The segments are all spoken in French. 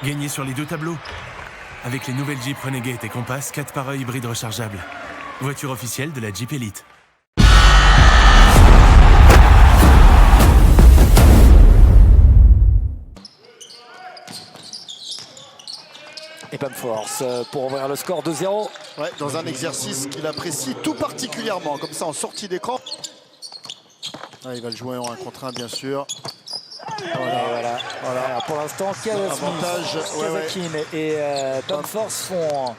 Gagnez sur les deux tableaux. Avec les nouvelles Jeep Renegade et Compass 4x1 hybride rechargeable. Voiture officielle de la Jeep Elite. Et Bamforce pour ouvrir le score 2-0. Ouais, dans un exercice qu'il apprécie tout particulièrement, comme ça en sortie d'écran. Ah, il va le jouer en 1 contre 1 bien sûr. Voilà. Alors, pour l'instant, Avantage, Kazakin et Bamforce font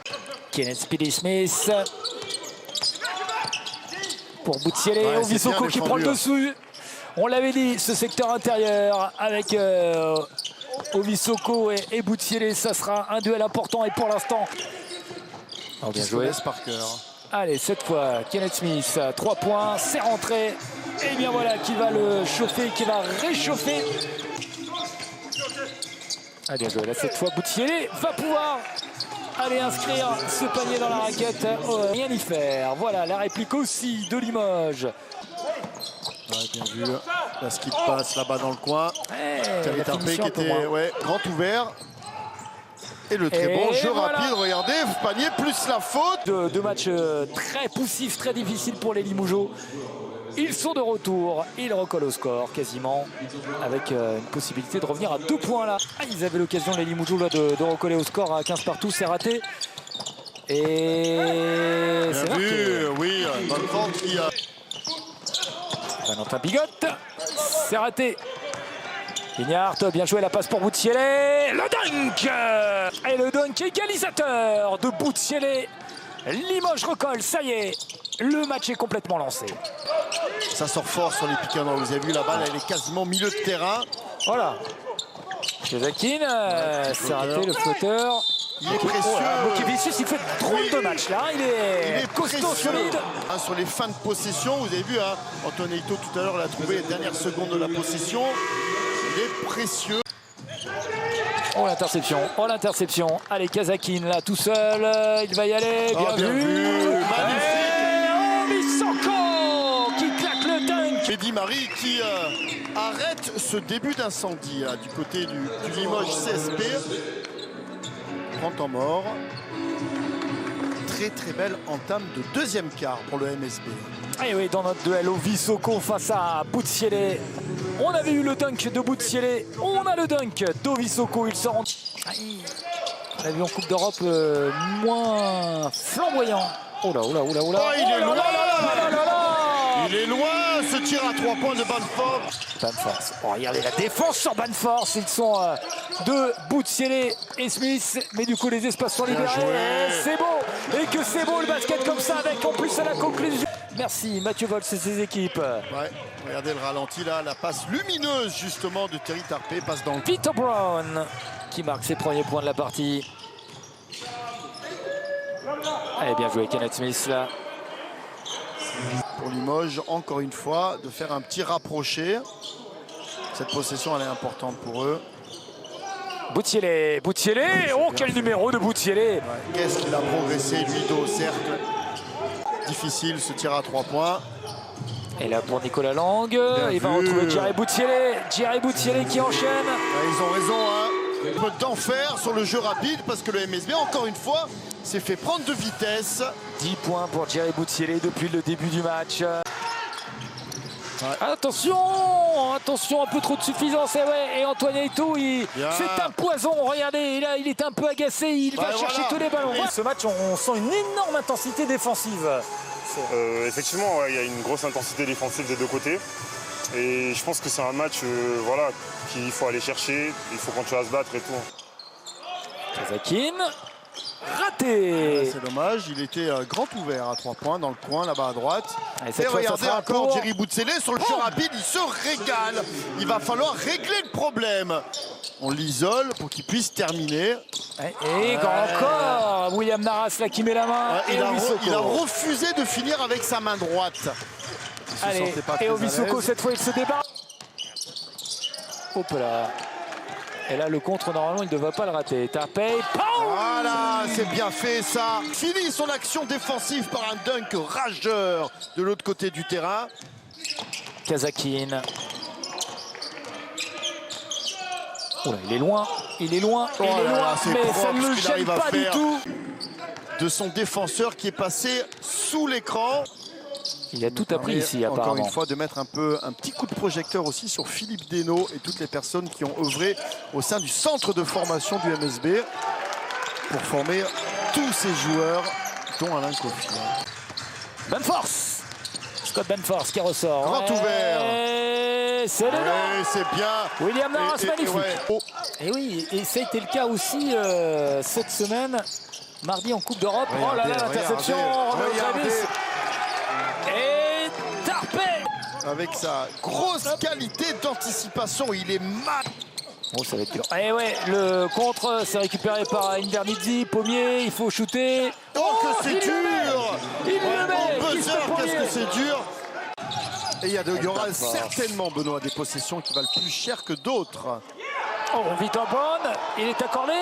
Kenneth Speedy Smith. Pour Boutielé, Ovisoko qui prend le dessus. On l'avait dit, ce secteur intérieur avec Ovisoko et Boutielé, ça sera un duel important et pour l'instant. Bien joué. Allez, cette fois, Kenneth Smith, 3 points, c'est rentré. Et bien voilà, qui va le chauffer, qui va réchauffer. Ah, bien joué, là cette fois, Boutielé va pouvoir aller inscrire ce panier dans la raquette. Rien y faire. Voilà, la réplique aussi de Limoges. Ouais, bien vu. La skip passe là-bas dans le coin. Thierry Tarpey qui était grand ouvert. Et le très bon jeu rapide, regardez, panier plus la faute. Deux matchs très poussifs, très difficiles pour les Limougeaux. Ils sont de retour, ils recollent au score quasiment, avec une possibilité de revenir à 2 points là. Ils avaient l'occasion, les Limougeaux, là, de recoller au score à 15 partout, c'est raté. Et c'est vu, oui, Bamforce qui a... Valentin Bigotte, c'est raté. Pignard, bien joué, la passe pour Boutielé. Le dunk! Et le dunk égalisateur de Boutielé. Limoges recolle, ça y est. Le match est complètement lancé. Ça sort fort sur les pick and roll. Vous avez vu la balle, elle est quasiment milieu de terrain. Voilà. Kazakin, c'est raté le flotteur. Il est précieux. Mokivicius, il fait drôle de match là. Il est costaud, solide. Sur les fins de possession, vous avez vu, Antoine Ito tout à l'heure l'a trouvé les dernières secondes de la possession. Il est précieux. Oh l'interception. Allez, Kazakin là tout seul. Il va y aller. Bien vu. Magnifique. Ovisoko qui claque le dunk. Mehdi Marie qui arrête ce début d'incendie du côté du Limoges CSP. Grand temps mort. Très belle entame de deuxième quart pour le MSB. Et oui, dans notre duel, Ovisoko face à Boutielé. On avait eu le dunk de Boutielé. On a le dunk d'Ovisoko. Il sort en... On a vu en Coupe d'Europe moins flamboyant. Oh là. Oh, il est loin. Il est loin, ce tir à 3 points de Bamforce. Oh, regardez la défense sur Bamforce. Ils sont de Boutielé et Smith. Mais du coup, les espaces sont libérés. C'est beau. Et que c'est beau le basket comme ça, avec en plus à la conclusion. Merci Mathieu Volz et ses équipes. Ouais, regardez le ralenti là, la passe lumineuse justement de Thierry Tarpey passe dans le... Peter Brown qui marque ses premiers points de la partie. Allez, bien joué Kenneth Smith là. Pour Limoges, encore une fois, de faire un petit rapproché. Cette possession, elle est importante pour eux. Boutielé. Oh, quel numéro de Boutielé. Ouais. Qu'est-ce qu'il a progressé, lui, au cercle. Difficile, ce tir à 3 points. Et là, pour Nicolas Lang, il va retrouver Jerry Boutielé qui enchaîne. Ils ont raison, un peu d'enfer sur le jeu rapide, parce que le MSB, encore une fois, s'est fait prendre de vitesse. 10 points pour Jerry Boutielé depuis le début du match. Attention, un peu trop de suffisance. Et Antoine Ito, c'est un poison. Regardez, là, il est un peu agacé. Il va chercher tous les ballons. Ce match, on sent une énorme intensité défensive. Effectivement, il y a une grosse intensité défensive des deux côtés. Et je pense que c'est un match qu'il faut aller chercher. Il faut continuer à se battre et tout. Kazakin. Raté. C'est dommage, il était grand ouvert à 3 points dans le coin là-bas à droite. Et regardez encore Jerry Boutielé sur le jeu rapide, il se régale. Il va falloir régler le problème. On l'isole pour qu'il puisse terminer. Et encore William Naras là qui met la main. Il a refusé de finir avec sa main droite. Allez, et Ovisoko cette fois il se débat. Hop là. Et là, le contre, normalement, il ne devrait pas le rater. Tarpey, voilà, c'est bien fait, ça. Finit son action défensive par un dunk rageur de l'autre côté du terrain. Kazakin. Oh là, il est loin, il est loin, Oh il est là loin, là, c'est mais propre ça ne ce le qu'il gêne arrive à pas du faire. tout. De son défenseur qui est passé sous l'écran. Il a tout appris ici, Encore apparemment. une fois, de mettre un petit coup de projecteur aussi sur Philippe Desnaux et toutes les personnes qui ont œuvré au sein du centre de formation du MSB pour former tous ces joueurs, dont Alain Kofi. Benforce, Scott Benforce qui ressort. Grand ouvert. C'est dedans. Ouais, c'est bien. William Naras, magnifique. ouais. Oh. Et oui, et ça a été le cas aussi cette semaine, mardi en Coupe d'Europe. Oh là là, Regardez, l'interception. regardez. Et Tarpey. Avec sa grosse qualité d'anticipation, il est mal. Oh, ça va être dur. Et ouais, le contre, c'est récupéré par Invernizzi. Pommier, il faut shooter. Oh, que c'est dur. Il le met. Au Qui se buzzer, fait qu'est-ce Pommier. que c'est dur. Et il y aura certainement, Benoît, des possessions qui valent plus cher que d'autres. Oh, Victor Bonne, il est accordé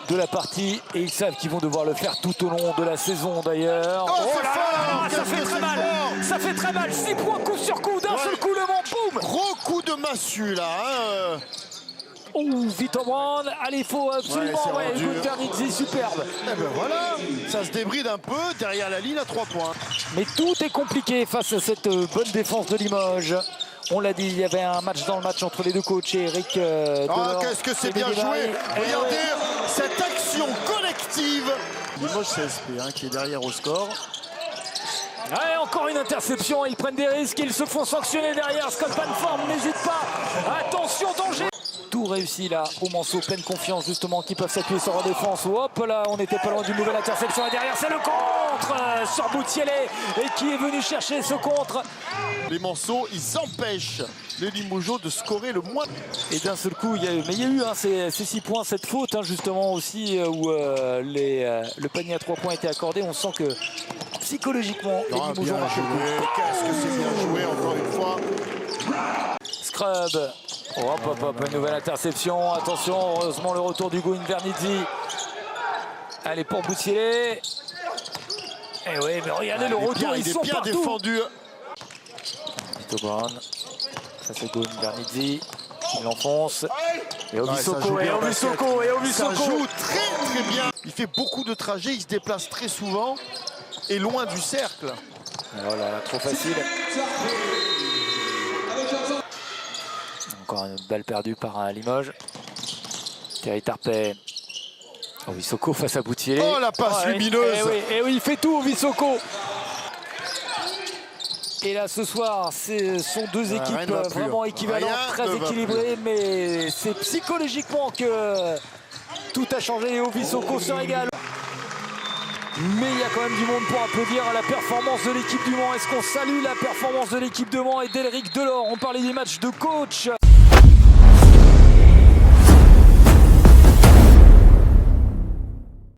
de la partie et ils savent qu'ils vont devoir le faire tout au long de la saison d'ailleurs. Oh, c'est là fort. là, ça Qu'est-ce fait que très c'est mal. fort. Ça fait très mal. 6 points coup sur coup d'un seul coup le vent, boum. Gros coup de massue là. Hein. Oh, Victor Brown, allez, il faut absolument. Ouais, c'est rendu. Invernizzi, superbe. Et ben voilà, ça se débride un peu derrière la ligne à 3 points. Mais tout est compliqué face à cette bonne défense de Limoges. On l'a dit, il y avait un match dans le match entre les deux coachs et Eric Delors. Qu'est-ce que c'est et bien Denis joué. Barré. Regardez cette action collective. Limoges CSP hein, qui est derrière au score. Ouais, encore une interception, ils prennent des risques, ils se font sanctionner derrière. Scott Banford n'hésite pas. Attention, danger. Tout réussi là, au Manceau, pleine confiance justement, qui peuvent s'appuyer sur la défense. Hop là, on n'était pas loin d'une nouvelle interception. Et derrière, c'est le contre sur Boutielé. Et qui est venu chercher ce contre. Les Manceaux, ils empêchent les Limogeaux de scorer le moins. Et d'un seul coup, il y a eu ces 6 points, cette faute hein, justement aussi, où le panier à 3 points était accordé. On sent que psychologiquement, les Limogeaux Bien marquent le coup. joué, qu'est-ce que c'est bien joué encore une fois. Scrub. Hop, hop, hop, une nouvelle interception. Attention, heureusement le retour d'Hugo Invernizzi. Allez, pour Boutielé. Eh oui, mais regardez le retour, ils sont bien partout. défendu. Vito Brown. Ça c'est Hugo Invernizzi. Il l'enfonce. Et Obisoko, et Obisoko, et Obisoko. Ça joue très très bien. Il fait beaucoup de trajets, il se déplace très souvent et loin du cercle. Oh là là, trop facile. Encore une balle perdue par Limoges. Thierry Tarpey. Obisoko face à Boutielé. Oh la passe lumineuse. Et oui, il fait tout Obisoko. Et là ce soir, ce sont deux équipes vraiment équivalentes, très équilibrées, mais c'est psychologiquement que tout a changé et Obisoko se régale. Mais il y a quand même du monde pour applaudir la performance de l'équipe du Mans. Est-ce qu'on salue la performance de l'équipe de Mans et d'Éric Delors? On parlait des matchs de coach.